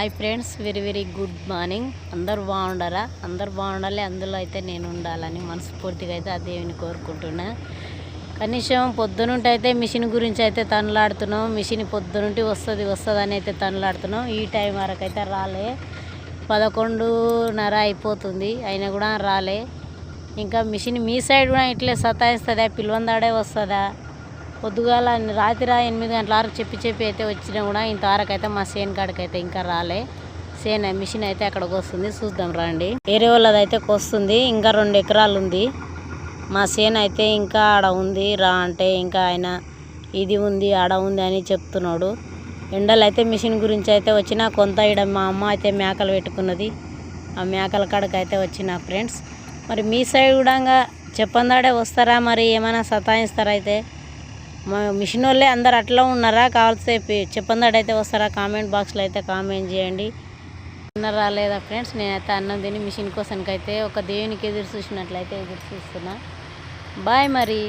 Hi friends, very very good morning. అందరూ బాగుండారా? అందరూ బాగుండాలి, అందులో అయితే నేను ఉండాలని మనస్ఫూర్తిగా అయితే ఆ దేవుని కోరుకుంటున్నా. కనీసం పొద్దునుంటి అయితే మిషన్ గురించి అయితే తనలాడుతున్నాం. మిషన్ పొద్దునుంటి వస్తుంది అని అయితే తనలాడుతున్నాం. ఈ టైం వరకు అయితే రాలే, 11:30 అయిపోతుంది, అయినా కూడా రాలే. ఇంకా మిషన్ మీ సైడ్ కూడా ఇట్లే సతాయిస్తుందా? పిల్లవందాడే వస్తుందా? పొద్దుగాల రాత్రి 8 గంటల వరకు చెప్పి అయితే వచ్చినా కూడా ఇంతవరకు అయితే మా సేను కాడికి అయితే ఇంకా రాలే. సేను మిషన్ అయితే అక్కడికి వస్తుంది, చూద్దాం రండి. వేరే వాళ్ళది అయితే వస్తుంది, ఇంకా 2 ఎకరాలు ఉంది. మా సేను అయితే ఇంకా ఆడ ఉంది, రా అంటే ఇంకా ఆయన ఇది ఉంది ఆడ ఉంది అని చెప్తున్నాడు. ఎండలు అయితే మిషన్ గురించి అయితే వచ్చిన కొంత ఇక్కడ మా అమ్మ అయితే మేకలు పెట్టుకున్నది, ఆ మేకల కాడికి అయితే వచ్చిన ఫ్రెండ్స్. మరి మీ సైడ్ కూడా చెప్పందాడే వస్తారా? మరి ఏమైనా సతాయిస్తారా? అయితే మా మిషన్ వాళ్ళే అందరు అట్లా ఉన్నారా? కావాల్సి చెప్పందాడైతే వస్తారా? కామెంట్ బాక్స్లో అయితే కామెంట్ చేయండి. అన్నారా లేదా ఫ్రెండ్స్? నేనైతే అన్నం తిని మిషన్ కోసానికైతే ఒక దేవునికి ఎదురు చూసినట్లయితే ఎదురు చూస్తున్నా. బాయ్ మరి.